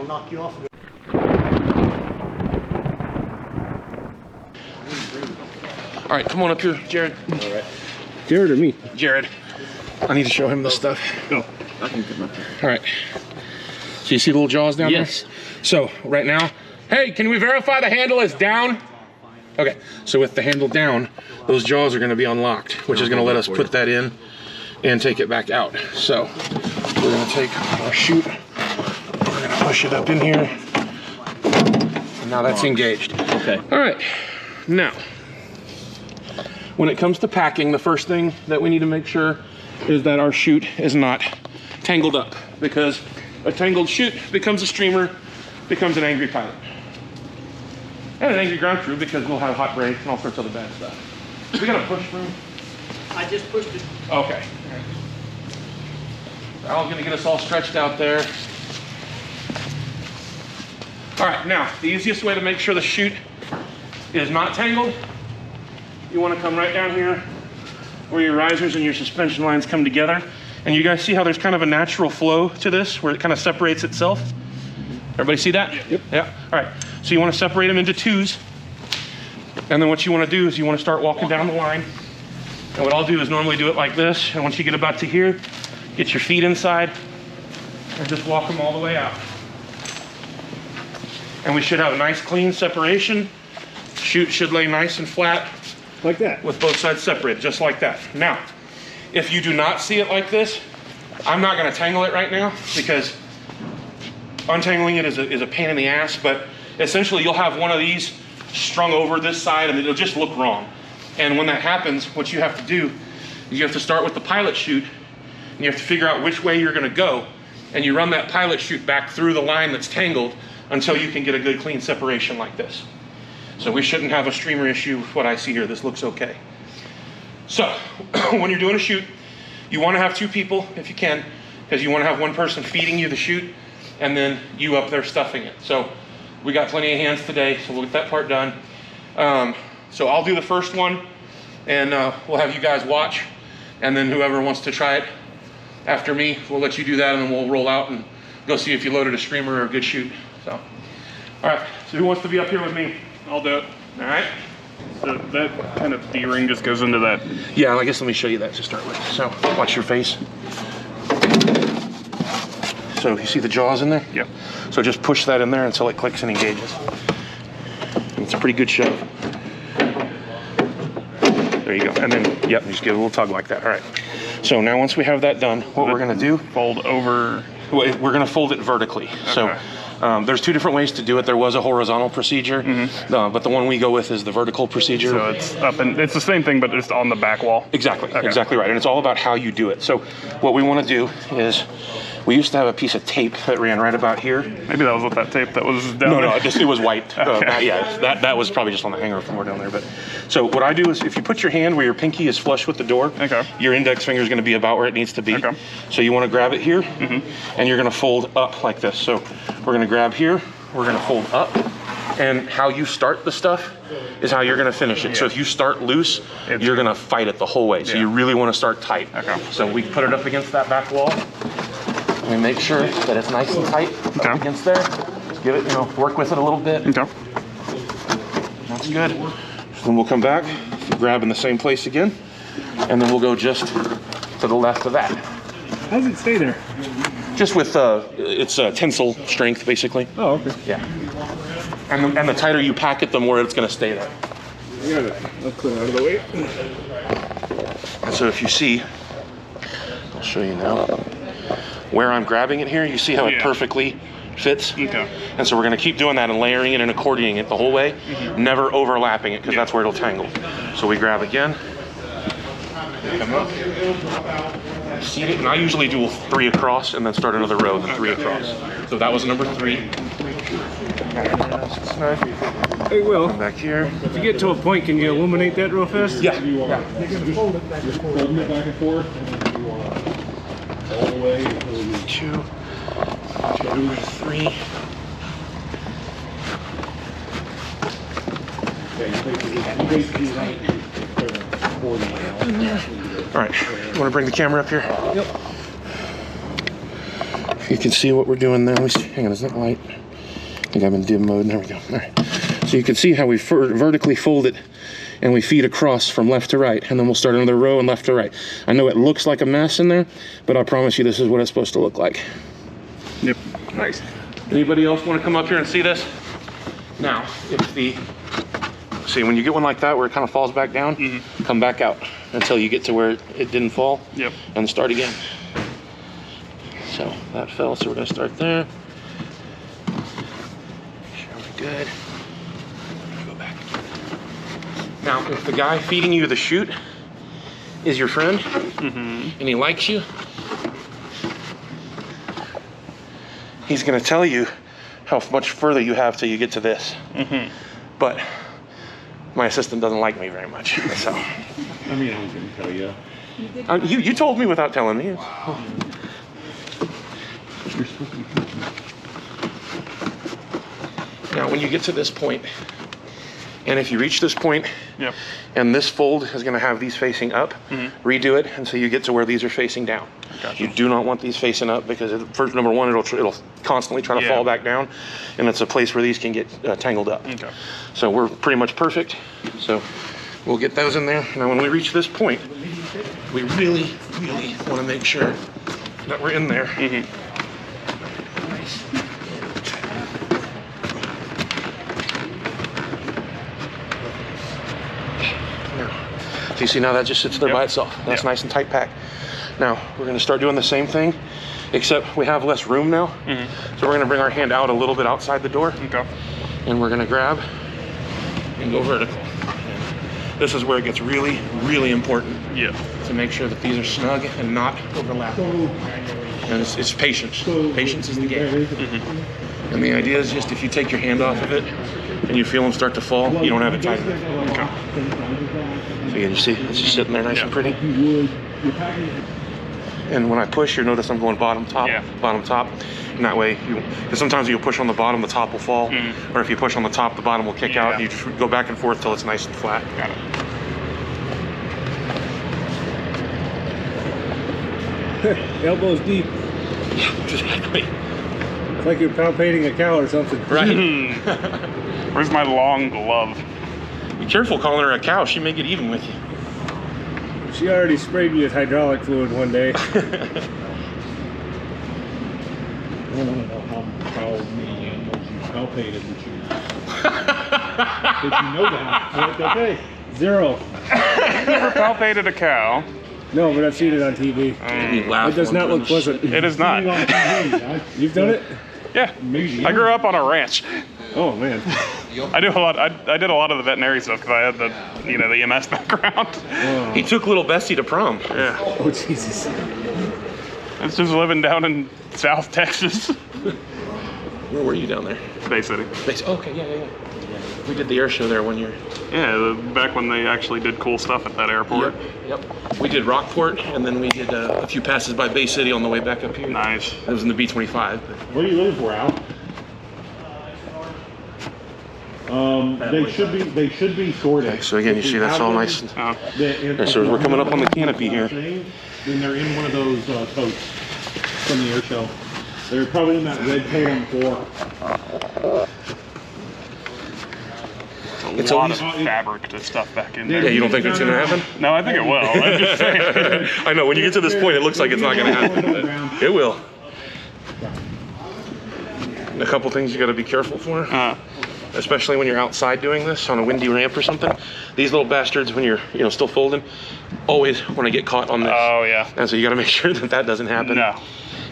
knock you off of it. All right, come on up here, Jared. All right. Jared or me? Jared. I need to show him this stuff. No, I can come up here. All right. So you see the little jaws down there? Yes. So right now, hey, can we verify the handle is down? Okay, so with the handle down, those jaws are gonna be unlocked, which is gonna let us put that in and take it back out. So we're gonna take our chute, we're gonna push it up in here, and now that's engaged. Okay. All right, now, when it comes to packing, the first thing that we need to make sure is that our chute is not tangled up, because a tangled chute becomes a streamer, becomes an angry pilot. And an angry ground crew, because we'll have hot brakes and all sorts of other bad stuff. We got a push through. I just pushed it. Okay. Al's gonna get us all stretched out there. All right, now, the easiest way to make sure the chute is not tangled, you wanna come right down here where your risers and your suspension lines come together. And you guys see how there's kind of a natural flow to this, where it kind of separates itself? Everybody see that? Yep. Yeah, all right. So you wanna separate them into twos. And then what you wanna do is you wanna start walking down the line. And what I'll do is normally do it like this. And once you get about to here, get your feet inside and just walk them all the way out. And we should have a nice clean separation. Chute should lay nice and flat. Like that? With both sides separated, just like that. Now, if you do not see it like this, I'm not gonna tangle it right now, because untangling it is a pain in the ass, but essentially you'll have one of these strung over this side and it'll just look wrong. And when that happens, what you have to do is you have to start with the pilot chute, and you have to figure out which way you're gonna go, and you run that pilot chute back through the line that's tangled until you can get a good clean separation like this. So we shouldn't have a streamer issue with what I see here. This looks okay. So when you're doing a chute, you wanna have two people if you can, because you wanna have one person feeding you the chute and then you up there stuffing it. So we got plenty of hands today, so we'll get that part done. So I'll do the first one, and we'll have you guys watch, and then whoever wants to try it after me, we'll let you do that, and then we'll roll out and go see if you loaded a streamer or a good chute. So, all right, so who wants to be up here with me? I'll do it. All right. So that kind of D-ring just goes into that. Yeah, I guess let me show you that to start with. So watch your face. So you see the jaws in there? Yep. So just push that in there until it clicks and engages. And it's a pretty good shove. There you go. And then, yep, just give it a little tug like that. All right. So now once we have that done, what we're gonna do? Fold over. We're gonna fold it vertically. Okay. So there's two different ways to do it. There was a horizontal procedure, but the one we go with is the vertical procedure. So it's up and it's the same thing, but just on the back wall. Exactly, Okay. Exactly right. And it's all about how you do it. So what we wanna do is, we used to have a piece of tape that ran right about here. Maybe that was what that tape that was down there. No, it was white. Okay. That was probably just on the hanger somewhere down there. But so what I do is, if you put your hand where your pinky is flush with the door, okay, your index finger is going to be about where it needs to be. Okay. So you want to grab it here, and you're going to fold up like this. So we're going to grab here, we're going to fold up, and how you start the stuff is how you're going to finish it. So if you start loose, you're going to fight it the whole way. So you really want to start tight. Okay. So we put it up against that back wall. We make sure that it's nice and tight up against there. Just give it, work with it a little bit. Okay. That's good. So then we'll come back, grab in the same place again, and then we'll go just to the left of that. How does it stay there? Just with, it's tensile strength, basically. Oh, okay. Yeah. And the tighter you pack it, the more it's gonna stay there. I got it. I'll clear out of the way. And so if you see, I'll show you now, where I'm grabbing it here, you see how it perfectly fits? Okay. And so we're gonna keep doing that and layering it and accordioning it the whole way, never overlapping it, because that's where it'll tangle. So we grab again, come up, seat it, and I usually do 3 across and then start another row, then 3 across. So that was number 3. Hey, Will. Back here. If you get to a point, can you illuminate that real fast? Yeah. Just folding it back and forth. All the way. 2, 3. All right, you want to bring the camera up here? Yep. you can see what we're doing now. Hang on, is that light? I think I'm in dim mode. There we go. All right. So you can see how we vertically fold it and we feed across from left to right, and then we'll start another row and left to right. I know it looks like a mess in there, but I promise you this is what it's supposed to look like. Yep. Nice. Anybody else want to come up here and see this? Now, see, when you get one like that where it kind of falls back down, come back out until you get to where it didn't fall. Yep. And start again. So that fell, so we're gonna start there. Sure we're good. Go back. Now, if the guy feeding you the chute is your friend, and he likes you, he's gonna tell you how much further you have till you get to this. But my assistant doesn't like me very much, so. I mean, I was gonna tell you. You told me without telling me. You're supposed to be. Now, when you get to this point, and if you reach this point, Yep. and this fold is going to have these facing up, redo it until you get to where these are facing down. Gotcha. You do not want these facing up because, first, number one, it'll constantly try to fall back down, and it's a place where these can get tangled up. Okay. So we're pretty much perfect. So we'll get those in there. Now, when we reach this point, we really, really want to make sure that we're in there. So you see now that just sits there by itself. That's nice and tight packed. Now we're going to start doing the same thing, except we have less room now. So we're going to bring our hand out a little bit outside the door. Okay. And we're going to grab and go vertical. And this is where it gets really, really important. Yeah. To make sure that these are snug and not overlapping. And it's patience. Patience is the game. And the idea is just if you take your hand off of it and you feel them start to fall, you don't have it tight enough. So again, you see, it's just sitting there nice and pretty. And when I push, you'll notice I'm going bottom top. And that way, because sometimes you'll push on the bottom, the top will fall. Or if you push on the top, the bottom will kick out. And you just go back and forth till it's nice and flat. Got it. Elbows deep. Yeah, exactly. It's like you're palpating a cow or something. Right. Where's my long glove? Be careful calling her a cow. She may get even with you. She already sprayed me with hydraulic fluid one day. I want to know how many animals you palpated and Did you know that? Okay. 0. Never palpated a cow. No, but I've seen it on TV. It does not look pleasant. It is not. You've done it? Yeah. I grew up on a ranch. Oh man. I do a lot. I did a lot of the veterinary stuff because I had the the EMS background. Wow. He took little Bessie to prom. Yeah. Oh Jesus. It's just living down in South Texas. Where were you down there? Bay City. Okay, yeah. We did the air show there one year. Yeah, back when they actually did cool stuff at that airport. Yep. We did Rockport, and then we did a few passes by Bay City on the way back up here. Nice. It was in the B-25. But... Where do you live, Al? They should be sorted. Okay, so again, you see that's all nice. So we're coming up on the canopy here. Then they're in one of those totes from the air show. They're probably in that red Tam 4. It's a lot of fabric to stuff back in there. Yeah, you don't think it's going to happen? No, I think it will. I'm just saying. I know, when you get to this point, it looks like it's not going to happen. But it will. A couple things you got to be careful for. Especially when you're outside doing this on a windy ramp or something. These little bastards, when you're still folding, always want to get caught on this. Oh yeah. And so you got to make sure that doesn't happen. No.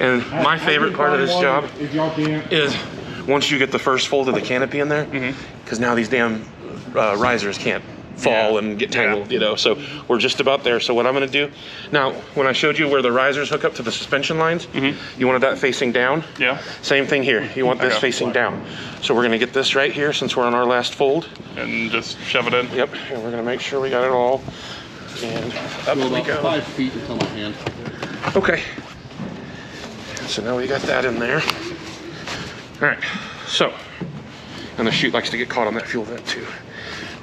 And my favorite part of this job is once you get the first fold of the canopy in there, because now these damn risers can't fall and get tangled, so we're just about there. So what I'm going to do now, when I showed you where the risers hook up to the suspension lines, you wanted that facing down. Same thing here, you want this facing down. So we're going to get this right here since we're on our last fold and just shove it in. And we're going to make sure we got it all, and up we go. 5 feet until my hand. Okay, so now we got that in there. All right, so, and the chute likes to get caught on that fuel vent too.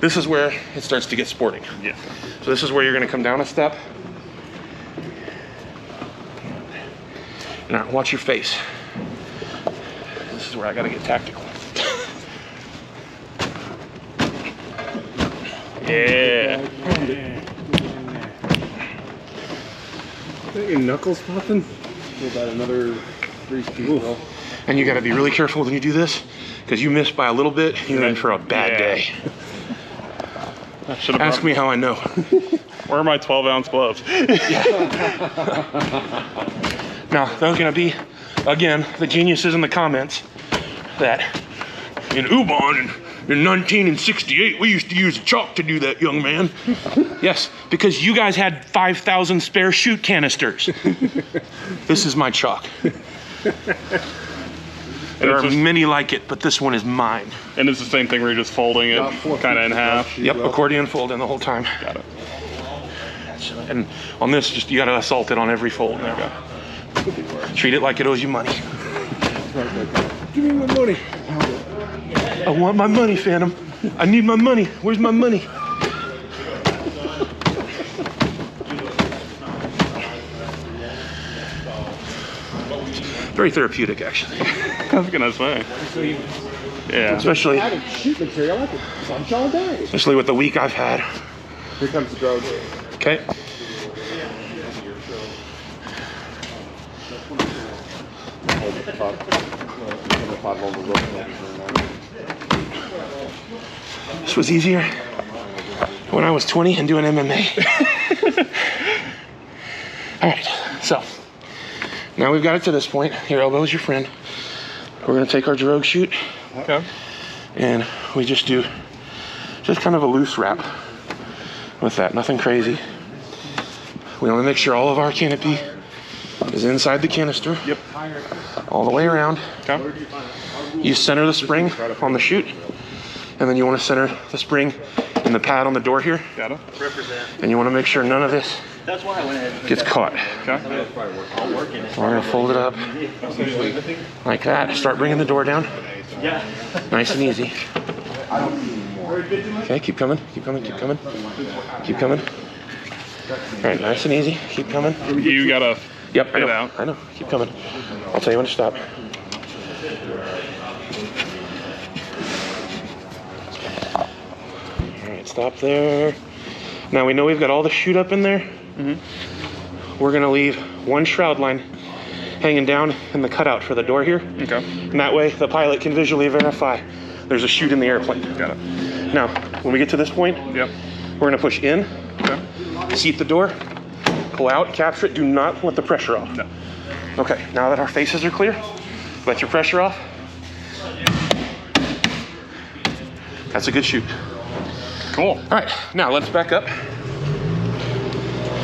This is where it starts to get sporting. Yeah. So this is where you're going to come down a step. Now watch your face. is where I gotta get tactical. Yeah. Your knuckles popping? About another 3 feet. And you gotta be really careful when you do this, because you miss by a little bit, you're in for a bad day. Ask me how I know. Where are my 12-ounce gloves? Now, there's gonna be, again, the geniuses in the comments that in Ubon in 1968, we used to use a chalk to do that, young man. Yes, because you guys had 5,000 spare chute canisters. This is my chalk. There are many like it, but this one is mine. And it's the same thing where you're just folding it kind of in half. Yep, accordion folding the whole time. Got it. And on this, just you gotta assault it on every fold now. Okay. Treat it like it owes you money. Give me my money. I want my money, Phantom. I need my money. Where's my money? Very therapeutic, actually. I was gonna say. Yeah. Especially Shoot material. I could punch all day. especially with the week I've had. Here comes the drone. Okay. This was easier when I was 20 and doing MMA. All right, so now we've got it to this point. Your elbow is your friend. We're gonna take our drogue chute. Okay. And we just do just kind of a loose wrap with that, nothing crazy. We want to make sure all of our canopy is inside the canister. Yep. All the way around. Okay. You center the spring on the chute, and then you want to center the spring in the pad on the door here. Got it. And you want to make sure none of this That's why I went ahead and gets caught. Okay. I'll work in it. So we're gonna fold it up like that. Start bringing the door down. Yeah. Nice and easy. Okay, keep coming, keep coming, keep coming, keep coming. All right, nice and easy. Keep coming. You gotta Yep, I get know. out. I know. Keep coming. I'll tell you when to stop. All right, stop there. Now we know we've got all the chute up in there. We're gonna leave one shroud line hanging down in the cutout for the door here. Okay. And that way the pilot can visually verify there's a chute in the airplane. Got it. Now, when we get to this point, Yep. we're gonna push in, Okay. seat the door, pull out, capture it. Do not let the pressure off. No. Okay, now that our faces are clear, let your pressure off. That's a good chute. Cool. All right, now let's back up.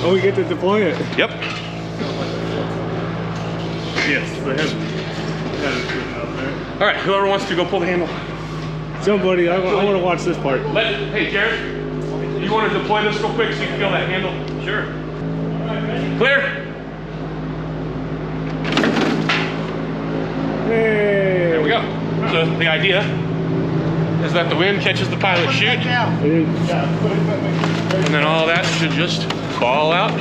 Oh, we get to deploy it. Yep. Yes. All right, whoever wants to go pull the handle. Somebody, I want to watch this part. Hey, Jared, you want to deploy this real quick so you can feel that handle? Sure. Clear? Hey. There we go. So the idea is that the wind catches the pilot chute, and then all that should just fall out.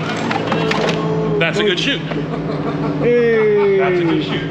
That's a good chute. Hey. That's a good chute.